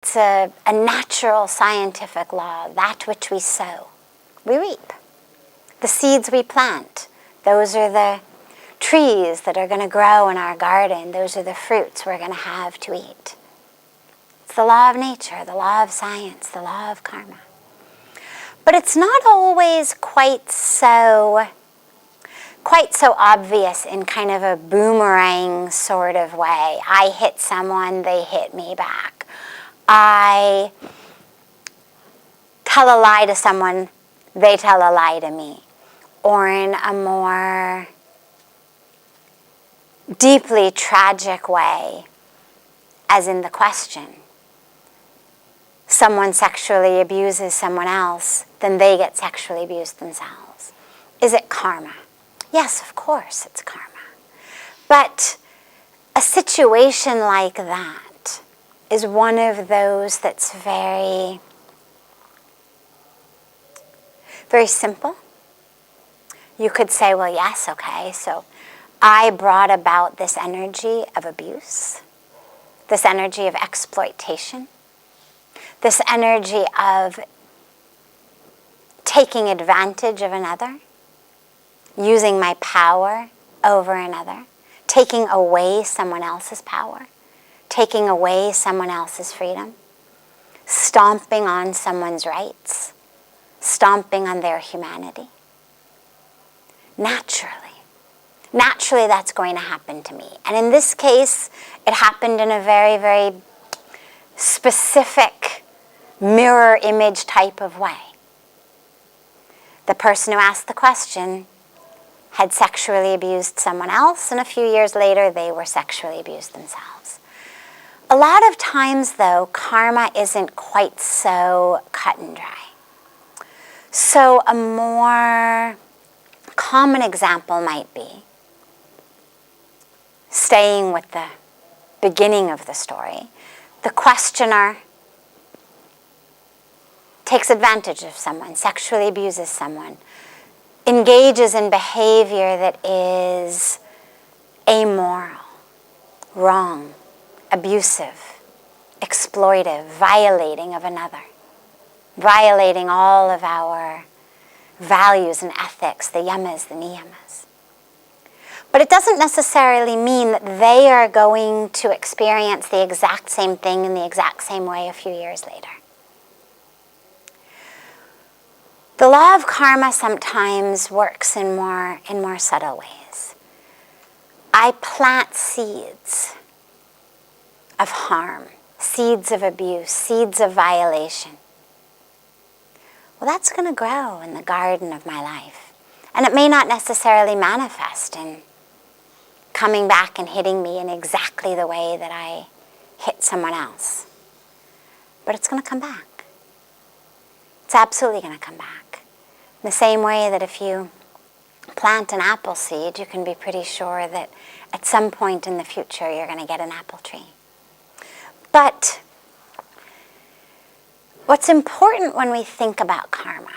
It's a natural scientific law. That which we sow, we reap. The seeds we plant, those are the trees that are going to grow in our garden. Those are the fruits we're going to have to eat. It's the law of nature, the law of science, the law of karma. But it's not always quite so obvious in kind of a boomerang sort of way. I hit someone, they hit me back. I tell a lie to someone, they tell a lie to me. Or in a more deeply tragic way, as in the question, someone sexually abuses someone else, then they get sexually abused themselves. Is it karma? Yes, of course it's karma. But a situation like that is one of those that's very, very simple. You could say, well, yes, okay, so I brought about this energy of abuse, this energy of exploitation, this energy of taking advantage of another, using my power over another, taking away someone else's power, taking away someone else's freedom, stomping on someone's rights, stomping on their humanity. Naturally that's going to happen to me. And in this case, it happened in a very, very specific mirror image type of way. The person who asked the question had sexually abused someone else, and a few years later they were sexually abused themselves. A lot of times, though, karma isn't quite so cut and dry. So a more common example might be, staying with the beginning of the story, the questioner takes advantage of someone, sexually abuses someone, engages in behavior that is amoral, wrong, abusive, exploitive, violating of another, violating all of our values and ethics, the yamas, the niyamas. But it doesn't necessarily mean that they are going to experience the exact same thing in the exact same way a few years later. The law of karma sometimes works in more subtle ways. I plant seeds of harm, seeds of abuse, seeds of violation. Well, that's going to grow in the garden of my life. And it may not necessarily manifest in coming back and hitting me in exactly the way that I hit someone else. But it's going to come back. It's absolutely going to come back. In the same way that if you plant an apple seed, you can be pretty sure that at some point in the future you're going to get an apple tree. But what's important when we think about karma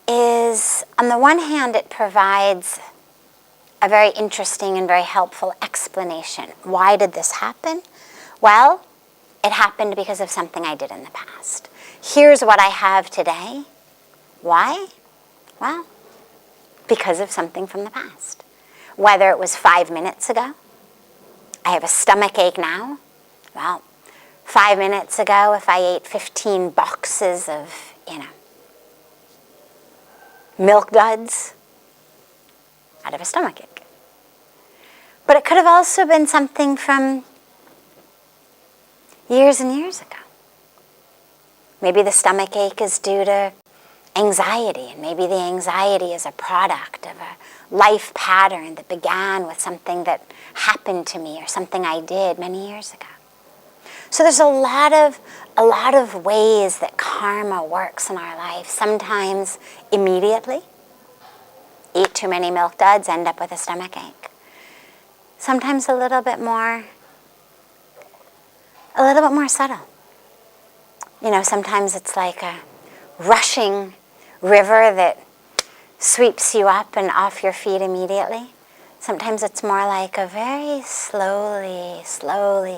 is, on the one hand, it provides a very interesting and very helpful explanation. Why did this happen? Well, it happened because of something I did in the past. Here's what I have today. Why? Well, because of something from the past. Whether it was 5 minutes ago, I have a stomach ache now. Well, 5 minutes ago, if I ate 15 boxes of, milk duds, I'd have a stomach ache. But it could have also been something from years and years ago. Maybe the stomach ache is due to anxiety, and maybe the anxiety is a product of a life pattern that began with something that happened to me or something I did many years ago. So there's a lot of ways that karma works in our life. Sometimes immediately. Eat too many milk duds, end up with a stomach ache. Sometimes a little bit more subtle. Sometimes it's like a rushing river that sweeps you up and off your feet immediately. Sometimes it's more like a very slowly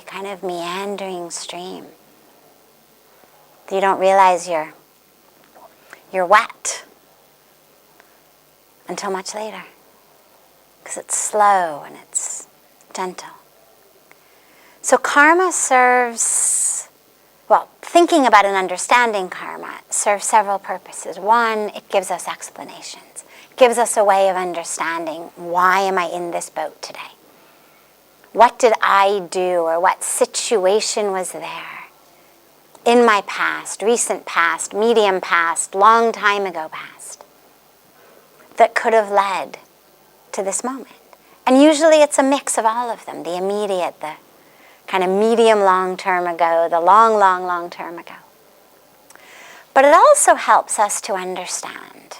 kind of meandering stream You don't realize you're wet until much later, because it's slow and it's gentle. So karma serves, well, thinking about and understanding karma serves several purposes. One, it gives us explanations. It gives us a way of understanding, why am I in this boat today? What did I do, or what situation was there in my past, recent past, medium past, long time ago past, that could have led to this moment? And usually it's a mix of all of them, the immediate, the kind of medium long term ago, the long term ago. But it also helps us to understand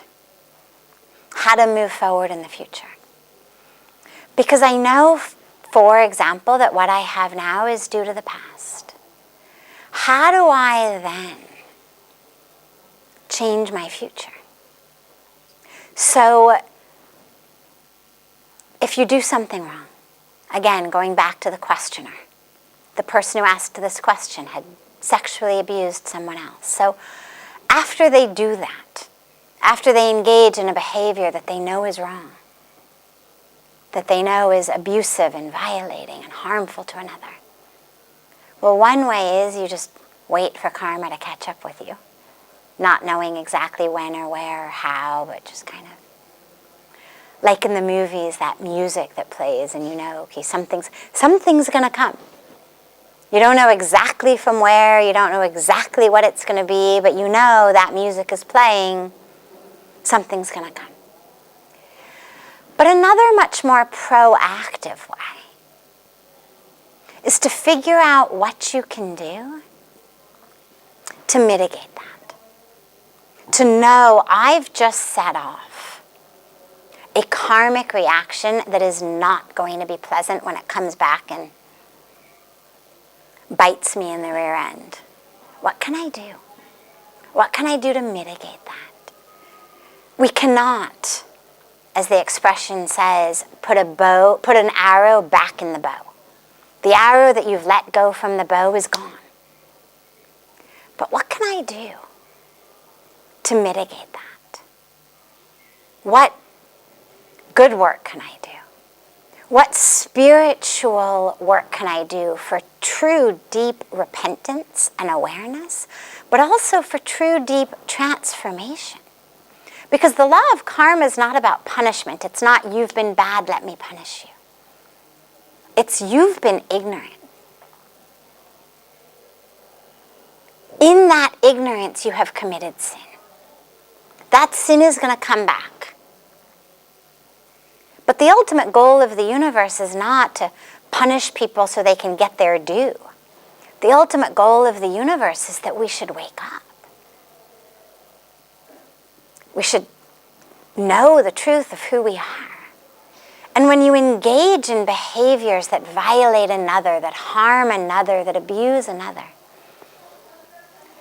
how to move forward in the future. Because I know, for example, that what I have now is due to the past. How do I then change my future? So, if you do something wrong, again, going back to the questioner, the person who asked this question had sexually abused someone else. So after they do that, after they engage in a behavior that they know is wrong, that they know is abusive and violating and harmful to another, well, one way is you just wait for karma to catch up with you, not knowing exactly when or where or how, but just kind of like in the movies, that music that plays, and you know, okay, something's going to come. You don't know exactly from where, you don't know exactly what it's going to be, but you know that music is playing, something's going to come. But another much more proactive way is to figure out what you can do to mitigate that. To know I've just set off a karmic reaction that is not going to be pleasant when it comes back and bites me in the rear end. What can I do? What can I do to mitigate that? We cannot, as the expression says, put an arrow back in the bow. The arrow that you've let go from the bow is gone. But what can I do to mitigate that? What good work can I do? What spiritual work can I do for true deep repentance and awareness, but also for true deep transformation? Because the law of karma is not about punishment. It's not, you've been bad, let me punish you. It's, you've been ignorant. In that ignorance, you have committed sin. That sin is going to come back. But the ultimate goal of the universe is not to punish people so they can get their due. The ultimate goal of the universe is that we should wake up. We should know the truth of who we are. And when you engage in behaviors that violate another, that harm another, that abuse another,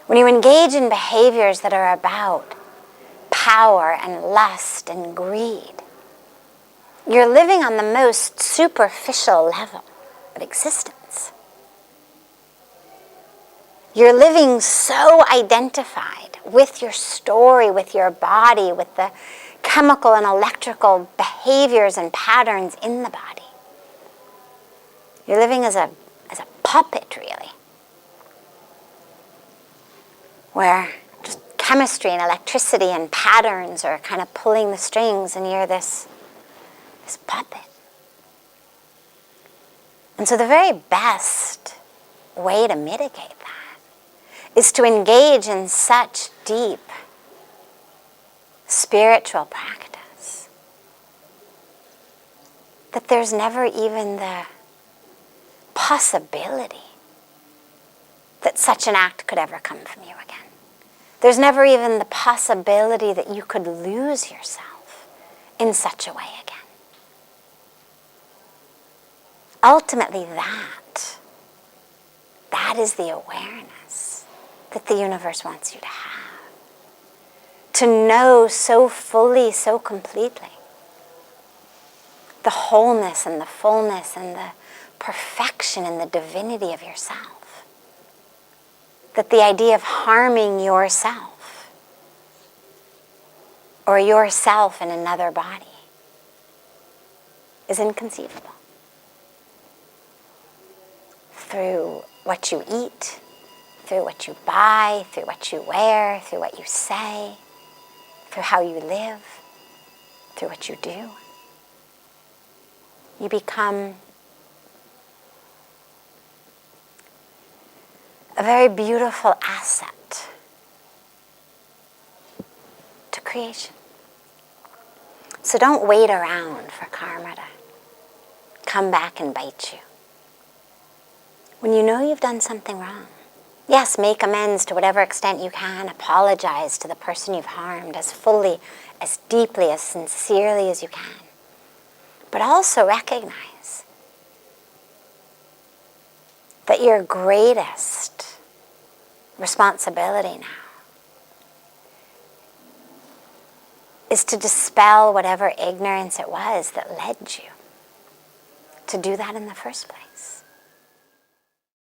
when you engage in behaviors that are about power and lust and greed, you're living on the most superficial level of existence. You're living so identified with your story, with your body, with the chemical and electrical behaviors and patterns in the body. You're living as a puppet, really, where just chemistry and electricity and patterns are kind of pulling the strings, and you're this puppet. And so the very best way to mitigate that is to engage in such deep spiritual practice that there's never even the possibility that such an act could ever come from you again. There's never even the possibility that you could lose yourself in such a way again. Ultimately, that is the awareness that the universe wants you to have. To know so fully, so completely the wholeness and the fullness and the perfection and the divinity of yourself. that the idea of harming yourself or yourself in another body is inconceivable. Through what you eat, through what you buy, through what you wear, through what you say, through how you live, through what you do, you become a very beautiful asset to creation. So don't wait around for karma to come back and bite you. When you know you've done something wrong, yes, make amends to whatever extent you can. Apologize to the person you've harmed as fully, as deeply, as sincerely as you can. But also recognize that your greatest responsibility now is to dispel whatever ignorance it was that led you to do that in the first place.